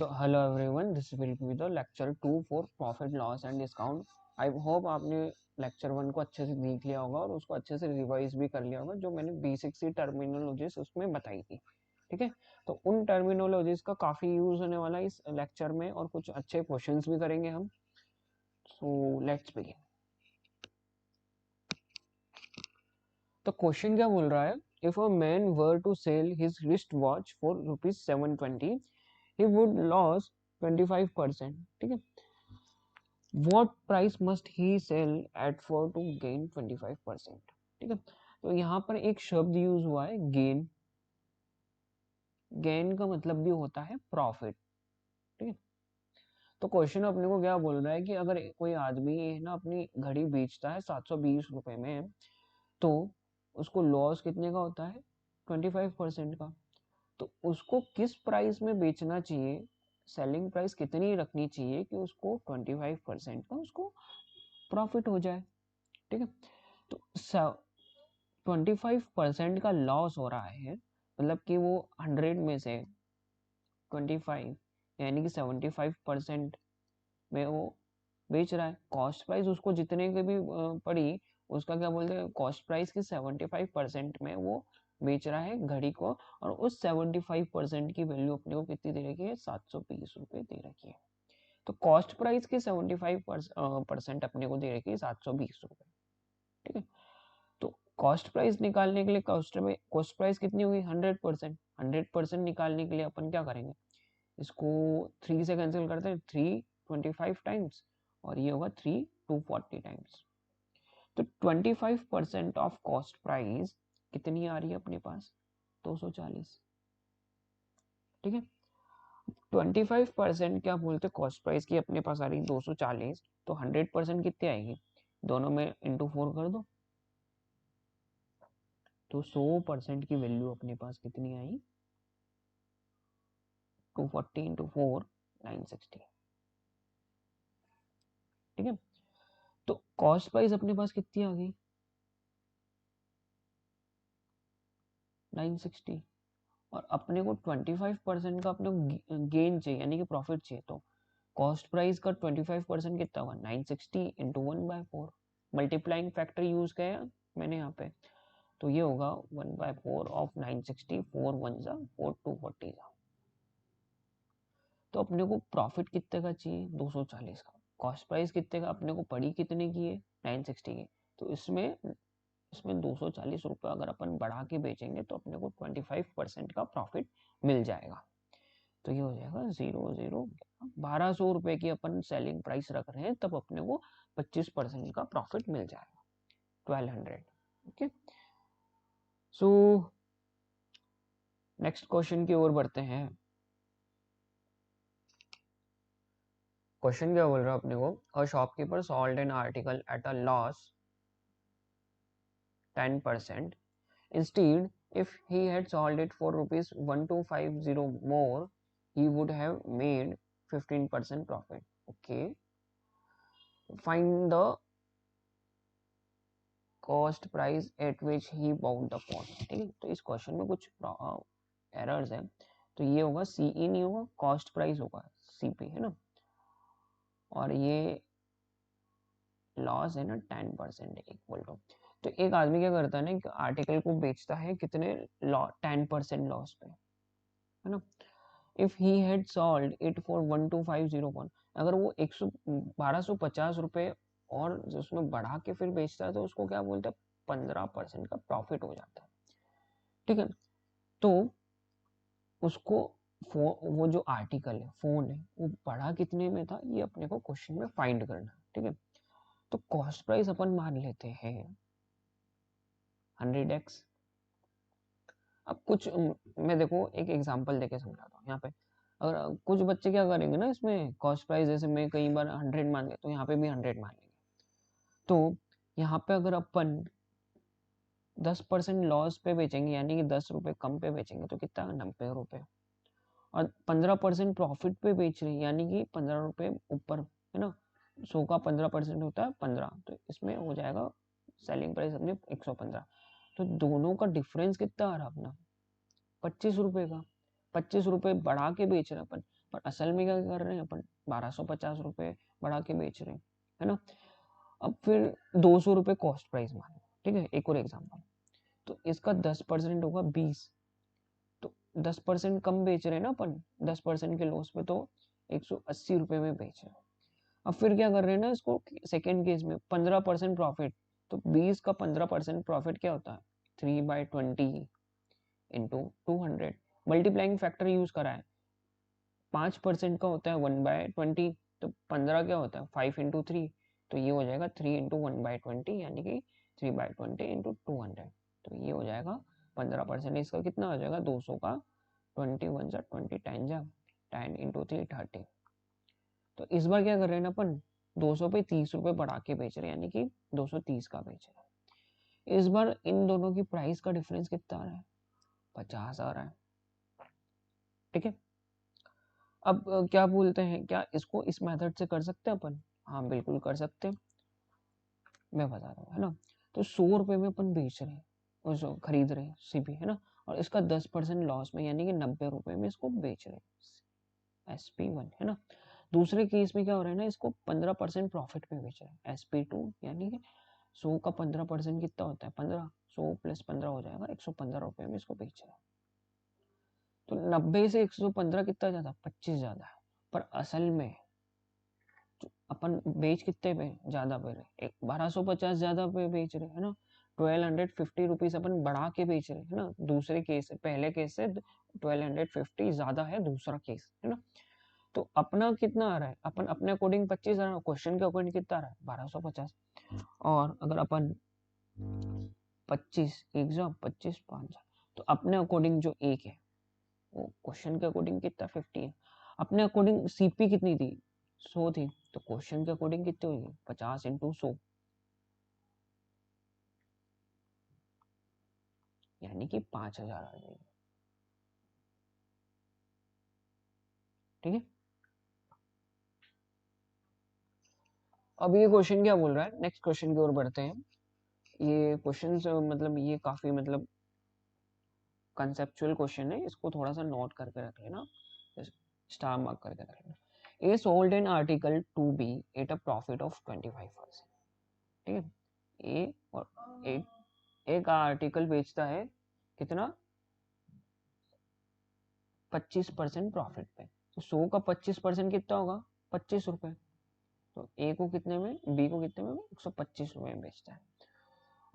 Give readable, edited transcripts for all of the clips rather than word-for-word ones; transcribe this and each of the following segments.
So hello everyone, this will be the lecture 2 for profit loss and discount. I hope आपने lecture 1 को अच्छे से देख लिया होगा और उसको अच्छे से रिवाइज भी कर लिया होगा, जो मैंने बेसिक सी टर्मिनोलॉजीज उसमें बताई थी। ठीक है, तो उन टर्मिनोलॉजीज का काफी यूज होने वाला है इस लेक्चर में और कुछ अच्छे क्वेश्चंस भी करेंगे हम। So let's begin. तो क्वेश्चन क्या बोल रहा है, if a man were to sell his wrist watch for ₹720 he would lose 25%। ठीक है, what price must he sell at for to gain 25%। ठीक है, तो यहाँ पर एक शब्द यूज हुआ है गेन। गेन का मतलब भी होता है प्रॉफिट। ठीक है, तो क्वेश्चन अपने को क्या बोल रहा है कि अगर कोई आदमी ना अपनी घड़ी बेचता है 720 रुपए में, तो उसको लॉस कितने का होता है? 25% का। तो उसको किस प्राइस में बेचना चाहिए, सेलिंग प्राइस कितनी रखनी चाहिए कि उसको 25% का उसको प्रॉफिट हो जाए। ठीक है, तो 25% का लॉस हो रहा है, मतलब कि वो 100 में से 25 यानी कि 75% में वो बेच रहा है। कॉस्ट प्राइस उसको जितने की भी पड़ी, उसका क्या बोलते हैं, कॉस्ट प्राइस की 75% में वो बेच रहा है घड़ी को, और उस 75% की वैल्यू अपने को कितनी दे रखी है? 720 रुपये दे रखी है। तो कॉस्ट प्राइस की 75% अपने को दे रखी है 720 रुपये। ठीक है, तो कॉस्ट प्राइस निकालने के लिए कॉस्ट प्राइस कितनी होगी? 100%। 100% निकालने के लिए अपन क्या करेंगे, इसको 3 से कैंसिल करते हैं, 3 25 टाइम्स, और ये होगा 3 240 टाइम्स। तो 25% ऑफ कॉस्ट प्राइस कितनी आ रही है अपने पास? 240। ठीक है, 25% क्या बोलते कॉस्ट प्राइस की अपने पास आ रही है 240, तो 100% कितनी आएगी? दोनों में इंटू 4 कर दो, तो 100% की वैल्यू अपने पास कितनी आई? 240 इंटू 4 960। ठीक है, तो कॉस्ट प्राइस अपने पास कितनी आ गई? 960। और अपने को 25% का अपने को गेन चाहिए, यानी कि प्रॉफिट चाहिए। तो कॉस्ट प्राइस का 25% कितना हुआ? 960 इंटू 1/4। मल्टीप्लाइंग फैक्टर यूज किया मैंने यहाँ पे, तो ये होगा 1/4 ऑफ 960। 4 1 जा 4 240 जा। तो अपने को प्रॉफिट कितने का चाहिए? 240 का। कॉस्ट प्राइस कितने का अपने को पड़ी, कितने की है? 960 की। तो इसमें इसमें 240 रुपये अगर अपन बढ़ा के बेचेंगे तो अपने को 25% का प्रॉफिट मिल जाएगा। तो ये हो जाएगा 0 0 1200 रुपए की अपन सेलिंग प्राइस रख रहे हैं, तब अपने को 25% का प्रॉफिट मिल जाएगा, 1200। ओके, सो नेक्स्ट क्वेश्चन की ओर बढ़ते हैं। क्वेश्चन क्या बोल रहा है अपने को, a shopkeeper sold an article at a loss 10%। Instead, if he had sold it for ₹1250 more, he would have made 15% profit. Okay, find the cost price at which he bought the phone। ठीक है, तो इस question में कुछ errors है। तो ये होगा सीई नहीं होगा, कॉस्ट प्राइस होगा सीपी, है ना। और ये लॉस है ना 10% इक्वल टू। तो एक आदमी क्या करता है ना, आर्टिकल को बेचता है कितने? 10% लॉस पे, है ना। If he had sold it for 12501, अगर वो 1250 रुपए और उसमें बढ़ा के फिर बेचता है तो उसको क्या बोलते हैं? 15% का प्रॉफिट हो जाता है। ठीक है, तो उसको वो जो आर्टिकल है, फोन है, वो बढ़ा कितने में था, ये अपने को क्वेश्चन में फाइंड करना। ठीक है, तो कॉस्ट प्राइस अपन मान लेते हैं 100x। अब कुछ मैं देखो एक एग्जांपल देके समझाता हूँ यहाँ पे। अगर कुछ बच्चे क्या करेंगे ना, इसमें कॉस्ट प्राइस जैसे मैं कई बार 100 मान ले, तो यहाँ पे भी 100 मान लेंगे। तो यहाँ पे अगर अपन 10% लॉस पे बेचेंगे, यानी कि 10 रुपए कम पे बेचेंगे, तो कितना? 90 रुपए। और 15% प्रॉफिट पे बेच रहे हैं, यानी कि 15 रुपए ऊपर, है ना। 100 का 15% होता है 15, तो इसमें हो जाएगा सेलिंग प्राइस अपनी 115। तो दोनों का डिफरेंस कितना आ रहा अपना? 25 रुपए का। 25 रुपए बढ़ा के बेच रहे अपन, पर असल में क्या कर रहे हैं अपन, 1250 रुपये बढ़ा के बेच रहे हैं, है ना। अब फिर 200 रुपये कॉस्ट प्राइस मान, ठीक है, एक और एग्जाम्पल, तो इसका 10% होगा 20, तो 10% कम बेच रहे हैं ना अपन, 10% के लॉस पे, तो 180 रुपये में बेच रहे हैं। अब फिर क्या कर रहे हैं ना, इसको सेकेंड केस में 15% प्रॉफिट, तो 20 का 15% प्रॉफिट क्या होता है, 3/20 इंटू 200, मल्टीप्लाइंग फैक्टर यूज करा है, 5% का होता है 1/20, तो 15 क्या होता है 5 × 3, तो ये हो जाएगा 3 × 1/20, यानी कि 3/20 इंटू 200, तो ये हो जाएगा 15%, इसका कितना हो जाएगा 200 का 21 जा 20 10 जा 10 × 3 30, तो इस बार क्या कर रहे हैं ना अपन, 200 पे 30 रुपये बढ़ा के बेच रहे हैं, यानी कि 230 का बेच रहे हैं। इस बार इन दोनों की प्राइस का डिफरेंस कितना आ रहा है, 50 आ रहा है, ठीक है। अब क्या बोलते हैं, क्या इसको इस मेथड से कर सकते हैं अपन, हाँ बिल्कुल कर सकते हैं, मैं बता रहा हूँ, है ना। तो 100 रुपये में अपन बेच रहे हैं, और खरीद रहे हैं सीपी, है ना, और इसका 10% लॉस में, यानी कि 90 रुपये में इसको बेच रहे हैं, SP1, है ना। दूसरे केस में क्या हो रहा है ना, इसको 15% प्रॉफिट पे बेच रहे हैं, SP2, यानी कि 100 का 15% कितना होता है 15, 100 + 15 हो जाएगा 115 रुपये में इसको बेच रहे हैं। तो 90 से 115 कितना ज्यादा, 25 ज्यादा है, पर असल में अपन बेच कितने पे ज्यादा पे रहे, 1250 ज्यादा पे बेच रहे, है ना, 1250 रुपीज अपन बढ़ा के बेच रहे, है ना, दूसरे केस से, पहले केस से 1250 ज्यादा है दूसरा केस, है ना। तो अपना कितना आ रहा है, अपन अपने अकॉर्डिंग 25 आ रहा है, क्वेश्चन के अकॉर्डिंग कितना आ रहा है 1250, और अगर अपन 25 एक जो 25 5, तो अपने अकॉर्डिंग जो एक है वो क्वेश्चन के अकॉर्डिंग कितना 50 है, अपने अकॉर्डिंग सीपी कितनी थी 100 थी, तो क्वेश्चन के अकॉर्डिंग कितनी होगी 50 × 100, यानी कि 5000 आ जाएगी, ठीक है। अब ये क्वेश्चन क्या बोल रहा है, नेक्स्ट क्वेश्चन की ओर बढ़ते हैं। ये क्वेश्चन मतलब ये काफी मतलब कंसेप्चुअल क्वेश्चन है, इसको थोड़ा सा नोट करके रख लेना, स्टार मार्क करके रख लेना। A sold an article to B at a profit of 25%, ठीक है। ए और एक आर्टिकल बेचता है कितना 25% प्रॉफिट पे, तो 100 का 25% कितना होगा 25 रुपए, तो ए को कितने में, बी को कितने में 125 रुपए में बेचता है।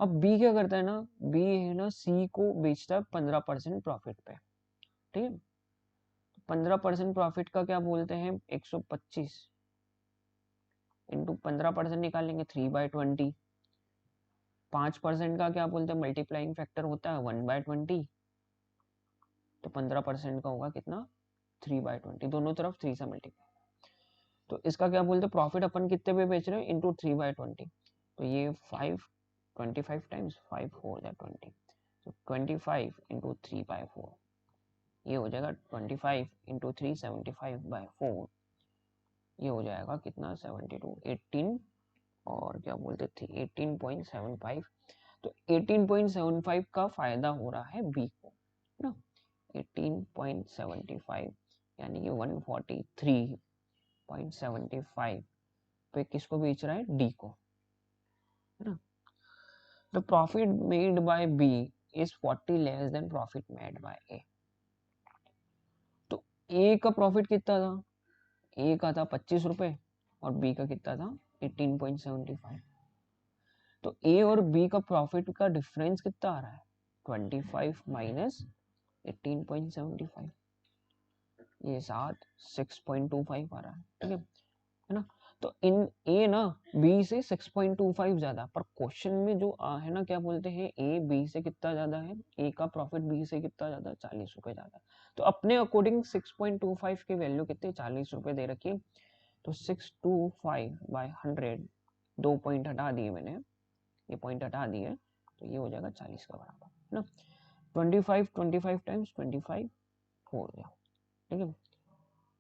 अब बी क्या करता है ना, बी है ना सी को बेचता है 15% प्रॉफिट पे, ठीक है। 15% प्रॉफिट का क्या बोलते हैं 125 इंटू 15% निकालेंगे 3/20, 5% का क्या बोलते हैं मल्टीप्लाइंग फैक्टर होता है 1/20, तो 15% का होगा कितना 3/20, दोनों तरफ 3 से मल्टीप्लाई, तो इसका क्या बोलते हैं प्रॉफिट अपन कितने पे बेच रहे हैं इंटू 3/20, तो ये 25 टाइम्स 5 4 या 20, तो 25 इंटू 3/4, ये हो जाएगा 25 इंटू 375/4, ये हो जाएगा कितना 72 18, और क्या बोलते थे 18.75, तो 18.75 का फायदा हो रहा है बी को, ना 18.75, यानी कि 143.75 पे किसको बेच रहा है डी को, है ना। The profit made by B is 40 less than profit made by A, तो ए का प्रॉफिट कितना था, ए का था 25 रुपए और बी का कितना था 18.75, तो ए और बी का प्रॉफिट का डिफरेंस कितना आ रहा है 25 माइनस 18.75, ये साथ 6.25 आ रहा है, ठीक है ना। तो इन ए ना बी से 6.25 ज्यादा, पर क्वेश्चन में जो है ना क्या बोलते हैं ए बी से कितना ज्यादा है, ए का प्रॉफिट बी से कितना ज्यादा 40 रुपए ज्यादा, तो अपने अकॉर्डिंग 6.25 की वैल्यू कितनी 40 रुपए दे रखी है, तो 625/100, 2 पॉइंट हटा दिए मैंने, ये पॉइंट हटा दिए, तो ये हो जाएगा 40 का बराबर, है ना। 25 टाइम्स 25 हो गया, ठीक है।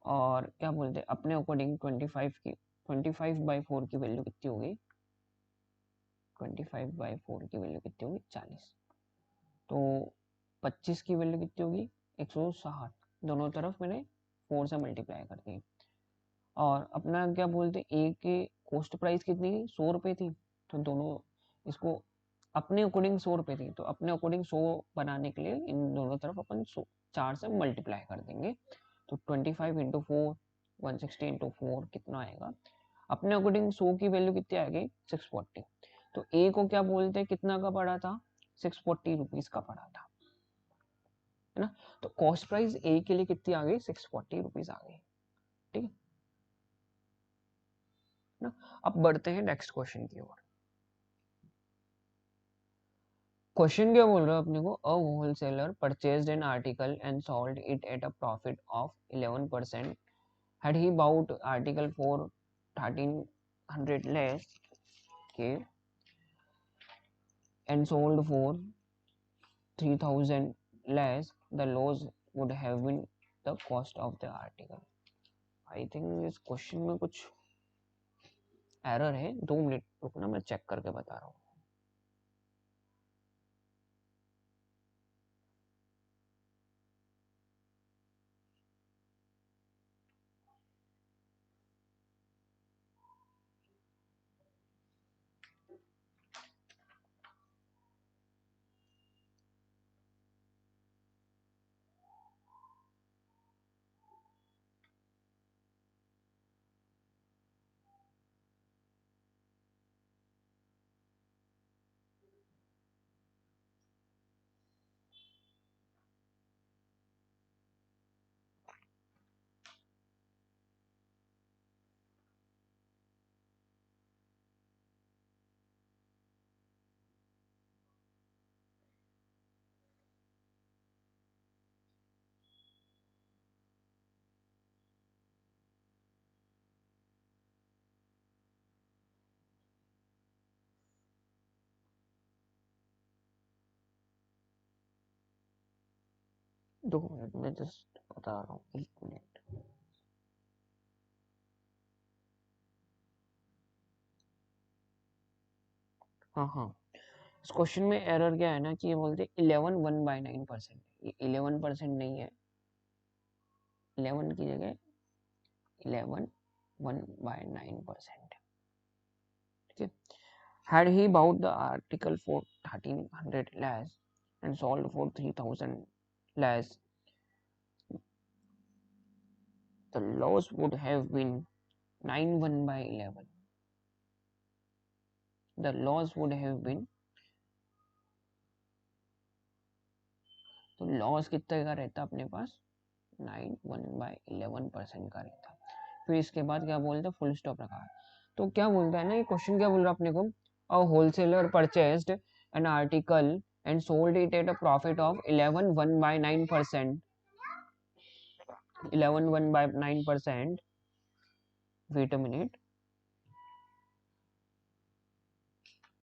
और क्या बोलते हैं अपने अकॉर्डिंग 25/4 की वैल्यू कितनी होगी, 25/4 की वैल्यू कितनी होगी 40, तो 25 की वैल्यू कितनी होगी 160, दोनों तरफ मैंने 4 से मल्टीप्लाई कर दिए। और अपना क्या बोलते हैं, ए के कॉस्ट प्राइस कितनी थी, 100 रुपये थी, तो दोनों इसको अपने अकॉर्डिंग 100 रुपये थी, तो अपने अकॉर्डिंग 100 बनाने के लिए इन दोनों तरफ अपन 4 से मल्टीप्लाई कर देंगे। तो 25 इंटू 4, 160 इंटू 4 कितना आएगा, अपने अकॉर्डिंग 100 की वैल्यू कितनी आएगी, 640। तो ए को क्या बोलते हैं, कितना का पड़ा था, 640 रुपीज का पड़ा था, है ना। तो कॉस्ट प्राइस ए के लिए कितनी आ गई, 640 रुपीज आ गई, ठीक है ना। अब बढ़ते हैं नेक्स्ट क्वेश्चन की ओर। क्वेश्चन क्या बोल रहा है अपने को, अ wholesaler purchased an article and sold it at a profit of 11%, had he bought article for 1300 less, okay, and sold for 3000 less, the loss would have been the cost of the article. I think इस question में कुछ error है, 2 minute रुकना, मैं check करके बता रहा हूँ। दो मिनट में जस्ट बता रहा हूँ, 1 मिनट। हाँ हाँ, इस क्वेश्चन में एरर क्या है ना, कि ये बोलते 11 1/9%, ये 11% नहीं है, 11 की जगह 11 1/9%, ठीक है। Had he bought the article for 1300 less and sold for 3000 less, the loss would have been 91/11. The loss would have been, तो लॉस कितने का रहता अपने पास, 91/11% का रहता। फिर इसके बाद क्या बोलते, फुल स्टॉप रखा है। तो क्या बोलता है ना, ये क्वेश्चन क्या बोल रहा है अपने को, अ wholesaler purchased an article and sold it at a profit of 11 1/9%, 11 1/9%, wait a minute,